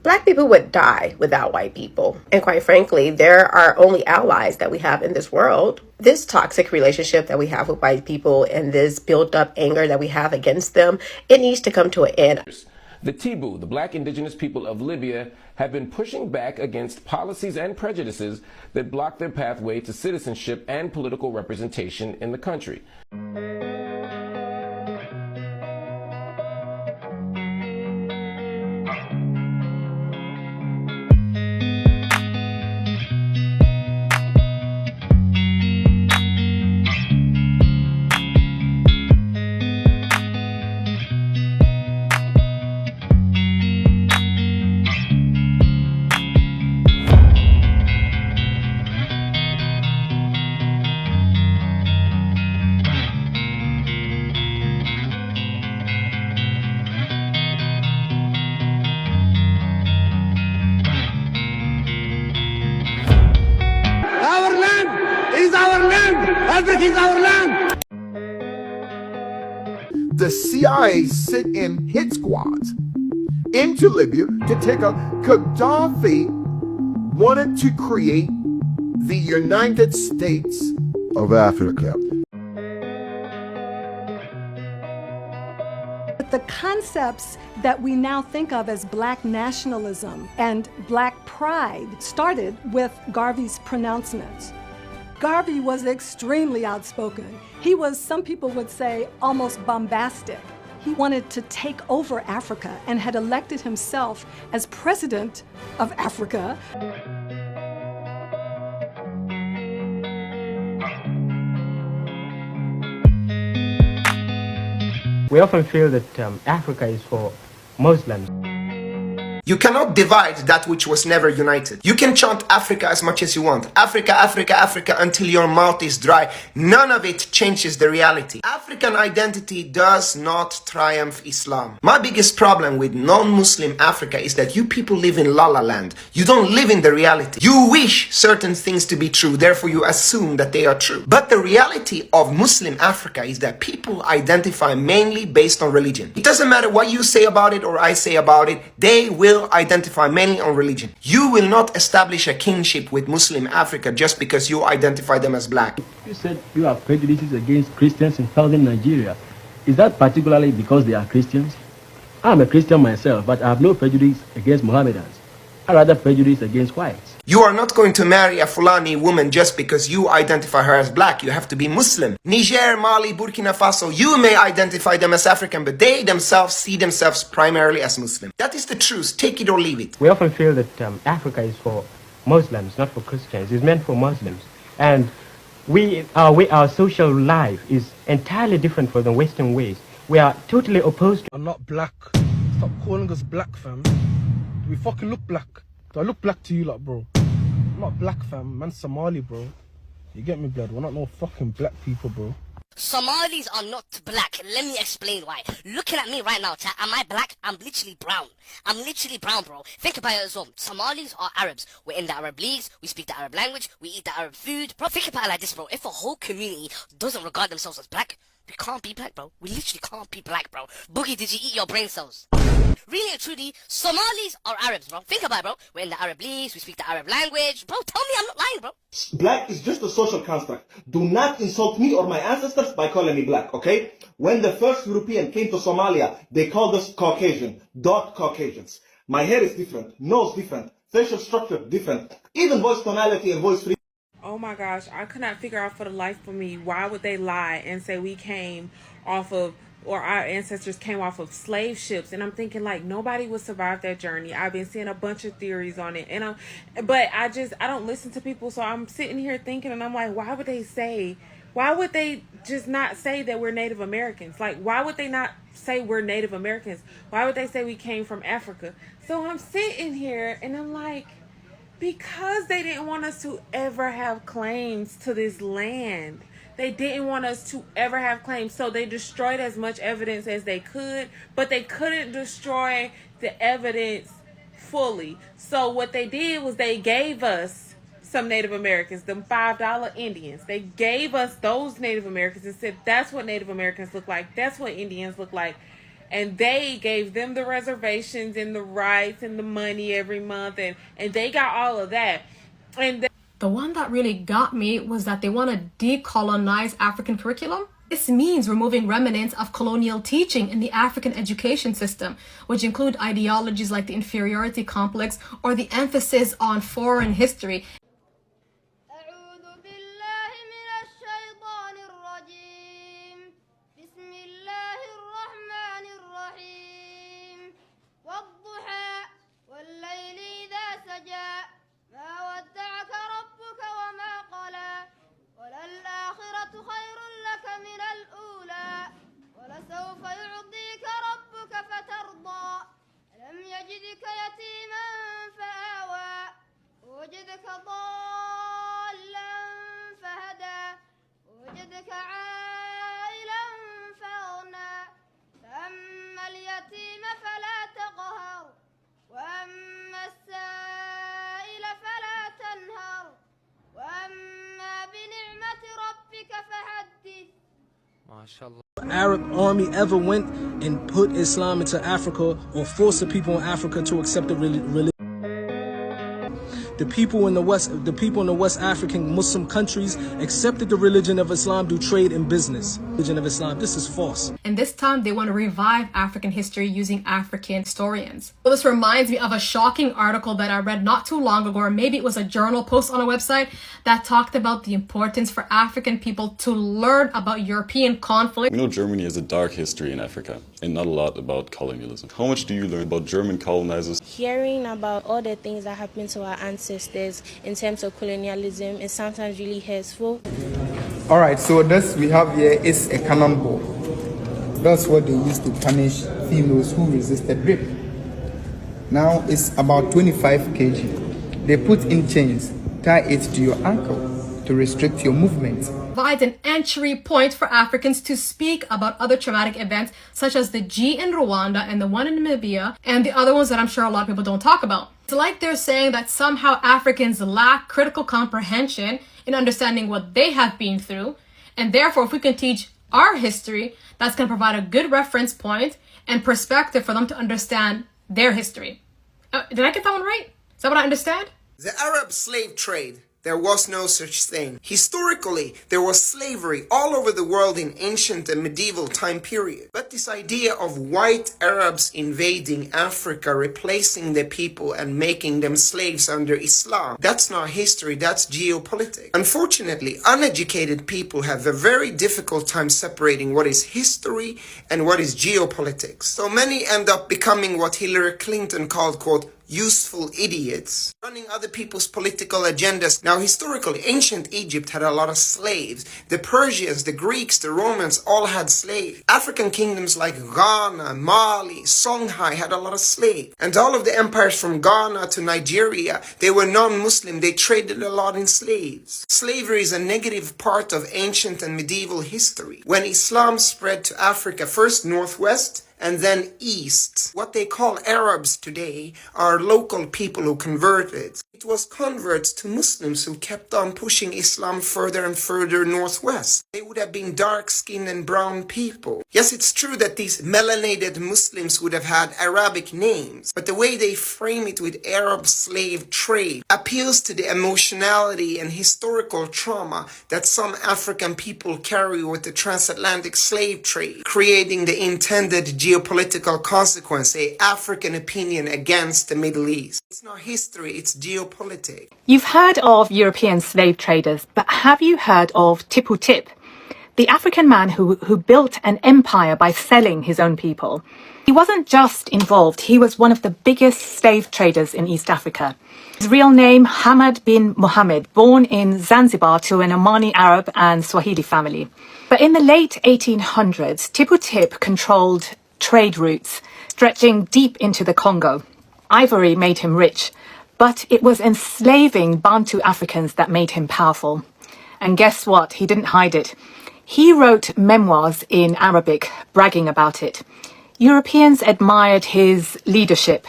Black people would die without white people. And quite frankly, they're our only allies that we have in this world. This toxic relationship that we have with white people and this built up anger that we have against them, it needs to come to an end. The Tibu, the black indigenous people of Libya, have been pushing back against policies and prejudices that block their pathway to citizenship and political representation in the country. Everything's our land. The CIA sent in hit squads into Libya to take out. Gaddafi wanted to create the United States of Africa. The concepts that we now think of as black nationalism and black pride started with Garvey's pronouncements. Garvey was extremely outspoken. He was, some people would say, almost bombastic. He wanted to take over Africa and had elected himself as president of Africa. We often feel that Africa is for Muslims. You cannot divide that which was never united. You can chant Africa as much as you want. Africa, Africa, Africa until your mouth is dry. None of it changes the reality. African identity does not triumph Islam. My biggest problem with non-Muslim Africa is that you people live in La La Land. You don't live in the reality. You wish certain things to be true, therefore you assume that they are true. But the reality of Muslim Africa is that people identify mainly based on religion. It doesn't matter what you say about it or I say about it, they will identify mainly on religion. You will not establish a kinship with Muslim Africa just because you identify them as black. You said you have prejudices against Christians in southern Nigeria. Is that particularly because they are Christians? I'm a Christian myself, but I have no prejudice against Mohammedans. I rather prejudice against whites. You are not going to marry a Fulani woman just because you identify her as black. You have to be Muslim. Niger, Mali, Burkina Faso, you may identify them as African, but they themselves see themselves primarily as Muslim. That is the truth. Take it or leave it. We often feel that Africa is for Muslims, not for Christians. It's meant for Muslims. And our social life is entirely different from the Western ways. We are totally opposed to... I'm not black. Stop calling us black, fam. We fucking look black. Do I look black to you, like, bro? I'm not black, fam. Man, Somali, bro. You get me, blood? We're not no fucking black people, bro. Somalis are not black. Let me explain why. Looking at me right now, chat, am I black? I'm literally brown. I'm literally brown, bro. Think about it as well. Somalis are Arabs. We're in the Arab leagues. We speak the Arab language. We eat the Arab food. Bro, think about it like this, bro. If a whole community doesn't regard themselves as black, we can't be black, bro. We literally can't be black, bro. Boogie, did you eat your brain cells? Really and truly, Somalis are Arabs, bro. Think about it, bro. We're in the Arab leagues. We speak the Arab language. Bro, tell me I'm not lying, bro. Black is just a social construct. Do not insult me or my ancestors by calling me black, okay? When the first European came to Somalia, they called us Caucasian, dark Caucasians. My hair is different, nose different, facial structure different, even voice tonality and voice frequency. Oh my gosh, I could not figure out for the life of me, why would they lie and say we came off of, or our ancestors came off of slave ships? And I'm thinking, like, nobody would survive that journey. I've been seeing a bunch of theories on it, and but I don't listen to people, so I'm sitting here thinking, and I'm like, why would they just not say that we're Native Americans? Like, why would they not say we're Native Americans? Why would they say we came from Africa? So I'm sitting here, and I'm like, because they didn't want us to ever have claims to this land. They didn't want us to ever have claims. So they destroyed as much evidence as they could, but they couldn't destroy the evidence fully. So what they did was they gave us some Native Americans, them $5 Indians. They gave us those Native Americans and said, that's what Native Americans look like. That's what Indians look like. and they gave them the reservations and the rights and the money every month, and they got all of that. And the one that really got me was that they want to decolonize African curriculum. This means removing remnants of colonial teaching in the African education system, which include ideologies like the inferiority complex or the emphasis on foreign history. Arab army ever went and put Islam into Africa or forced the people in Africa to accept the religion. The people in the West African Muslim countries accepted the religion of Islam to trade and business. Religion of Islam, this is false. And this time they want to revive African history using African historians. So this reminds me of a shocking article that I read not too long ago, or maybe it was a journal post on a website that talked about the importance for African people to learn about European conflict. We know Germany has a dark history in Africa and not a lot about colonialism. How much do you learn about German colonizers? Hearing about all the things that happened to our ancestors in terms of colonialism is sometimes really hurtful. All right, so this we have here is a cannonball. That's what they used to punish females who resisted rape. Now it's about 25 kg. They put in chains, tie it to your ankle to restrict your movement. Provides an entry point for Africans to speak about other traumatic events such as the G in Rwanda and the one in Namibia and the other ones that I'm sure a lot of people don't talk about. It's like they're saying that somehow Africans lack critical comprehension in understanding what they have been through, and therefore if we can teach our history, that's going to provide a good reference point and perspective for them to understand their history. Did I get that one right? Is that what I understand? The Arab slave trade. There was no such thing. Historically, there was slavery all over the world in ancient and medieval time period. But this idea of white Arabs invading Africa, replacing the people and making them slaves under Islam, that's not history, that's geopolitics. Unfortunately, uneducated people have a very difficult time separating what is history and what is geopolitics. So many end up becoming what Hillary Clinton called, quote, useful idiots, running other people's political agendas. Now, historically, ancient Egypt had a lot of slaves. The Persians, the Greeks, the Romans all had slaves. African kingdoms like Ghana, Mali, Songhai had a lot of slaves. And all of the empires from Ghana to Nigeria, they were non-Muslim. They traded a lot in slaves. Slavery is a negative part of ancient and medieval history. When Islam spread to Africa, first northwest, and then east. What they call Arabs today are local people who converted. It was converts to Muslims who kept on pushing Islam further and further northwest. They would have been dark-skinned and brown people. Yes, it's true that these melanated Muslims would have had Arabic names, but the way they frame it with Arab slave trade appeals to the emotionality and historical trauma that some African people carry with the transatlantic slave trade, creating the intended geopolitical consequence, a African opinion against the Middle East. It's not history, it's geopolitics. You've heard of European slave traders, but have you heard of Tipu Tip, the African man who built an empire by selling his own people? He wasn't just involved, he was one of the biggest slave traders in East Africa. His real name, Hamad bin Mohammed, born in Zanzibar to an Omani Arab and Swahili family. But in the late 1800s, Tipu Tip controlled trade routes stretching deep into the Congo. Ivory made him rich, but it was enslaving Bantu Africans that made him powerful. And guess what? He didn't hide it. He wrote memoirs in Arabic, bragging about it. Europeans admired his leadership.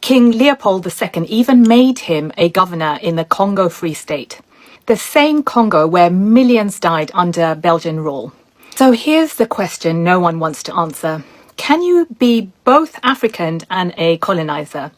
King Leopold II even made him a governor in the Congo Free State, the same Congo where millions died under Belgian rule. So here's the question no one wants to answer. Can you be both African and a colonizer?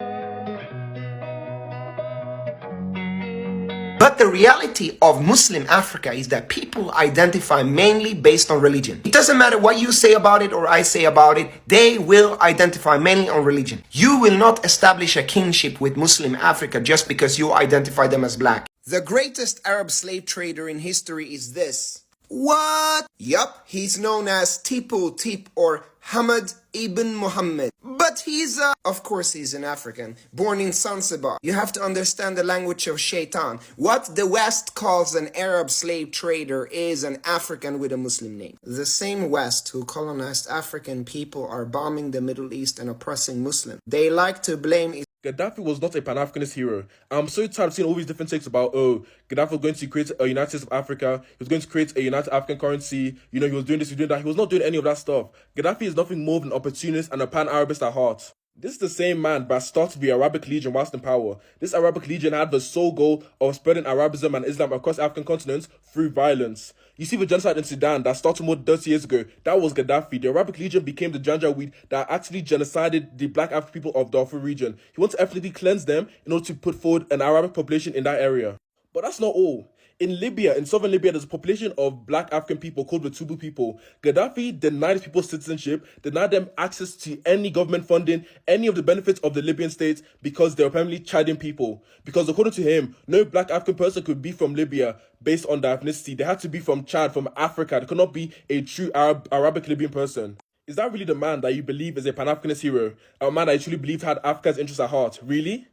But the reality of Muslim Africa is that people identify mainly based on religion. It doesn't matter what you say about it or I say about it, they will identify mainly on religion. You will not establish a kinship with Muslim Africa just because you identify them as black. The greatest Arab slave trader in history is this. What? Yup, he's known as Tipu Tip or Hamad ibn Muhammad. But he's of course he's an African, born in Zanzibar. You have to understand the language of shaitan. What the West calls an Arab slave trader is an African with a Muslim name. The same West who colonized African people are bombing the Middle East and oppressing Muslims. They like to blame Gaddafi was not a Pan-Africanist hero. I'm so tired of seeing all these different takes about, oh, Gaddafi was going to create a United States of Africa, he was going to create a United African currency, you know, he was doing this, he was doing that. He was not doing any of that stuff. Gaddafi is nothing more than an opportunist and a Pan-Arabist at heart. This is the same man that started the Arabic Legion whilst in power. This Arabic Legion had the sole goal of spreading Arabism and Islam across the African continent through violence. You see the genocide in Sudan that started more than 30 years ago, that was Gaddafi. The Arabic Legion became the Janjaweed that actually genocided the black African people of the Darfur region. He wanted to ethnically cleanse them in order to put forward an Arabic population in that area. But that's not all. In Libya, in southern Libya, there's a population of black African people called the Tubu people. Gaddafi denied people citizenship, denied them access to any government funding, any of the benefits of the Libyan state because they were apparently chiding people. Because according to him, no black African person could be from Libya based on their ethnicity. They had to be from Chad, from Africa. They could not be a true Arabic Libyan person. Is that really the man that you believe is a Pan-Africanist hero? A man that you truly believed had Africa's interests at heart? Really?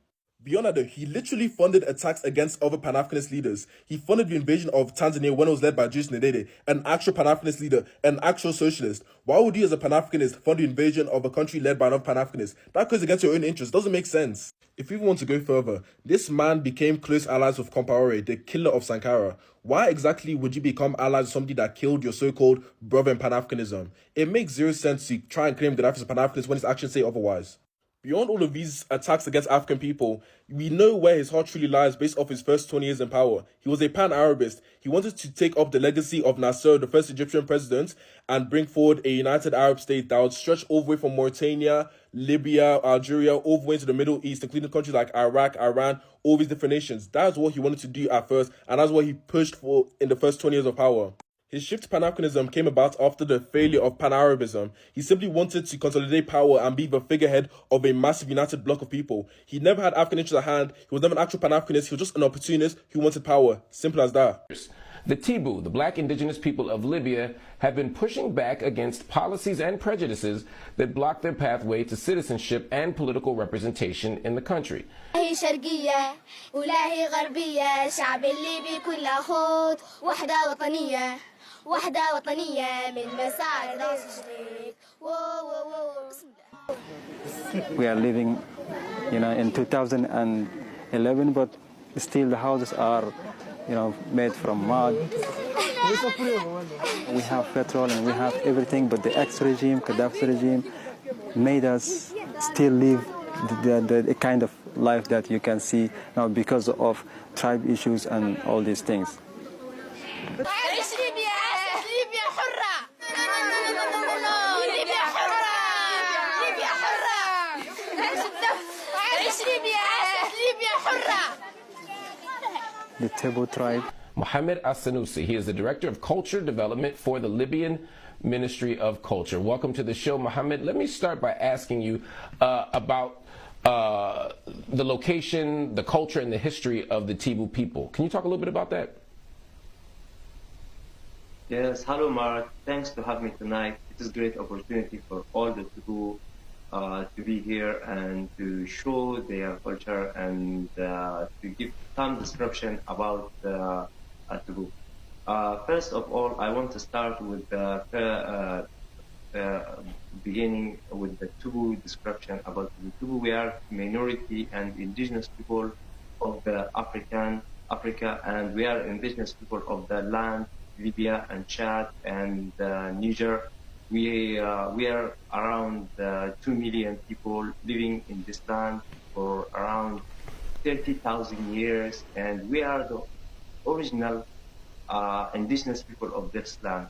Beyond that though, he literally funded attacks against other Pan-Africanist leaders. He funded the invasion of Tanzania when it was led by Julius Nyerere, an actual Pan-Africanist leader, an actual socialist. Why would you as a Pan-Africanist fund the invasion of a country led by another Pan-Africanist? That goes against your own interests. Doesn't make sense. If you want to go further, this man became close allies with Compaoré, the killer of Sankara. Why exactly would you become allies with somebody that killed your so-called brother in Pan-Africanism? It makes zero sense to try and claim Gaddafi as a Pan-Africanist when his actions say otherwise. Beyond all of these attacks against African people, we know where his heart truly lies based off his first 20 years in power. He was a Pan-Arabist. He wanted to take up the legacy of Nasser, the first Egyptian president, and bring forward a united Arab state that would stretch all the way from Mauritania, Libya, Algeria, all the way to the Middle East, including countries like Iraq, Iran, all these different nations. That's what he wanted to do at first, and that's what he pushed for in the first 20 years of power. His shift to Pan-Africanism came about after the failure of Pan-Arabism. He simply wanted to consolidate power and be the figurehead of a massive united bloc of people. He never had African interests at hand. He was never an actual Pan-Africanist. He was just an opportunist who wanted power. Simple as that. The Tibu, the black indigenous people of Libya, have been pushing back against policies and prejudices that block their pathway to citizenship and political representation in the country. We are living, in 2011, but still the houses are, made from mud. We have petrol and we have everything, but the ex-regime, Gaddafi regime, made us still live the kind of life that you can see now because of tribe issues and all these things. The Tibu tribe. Mohammed As-Sanusi, he is the Director of Culture Development for the Libyan Ministry of Culture. Welcome to the show, Mohammed. Let me start by asking you about the location, the culture, and the history of the Tibu people. Can you talk a little bit about that? Yes, hello Mark. Thanks to have me tonight. It is a great opportunity for all the Tibu to be here and to show their culture and to give some description about Tibu. First of all, I want to start with beginning with the Tibu description about the Tibu. We are minority and indigenous people of the Africa, and we are indigenous people of the land, Libya and Chad and Niger. We are around 2 million people living in this land for around 30,000 years, and we are the original indigenous people of this land.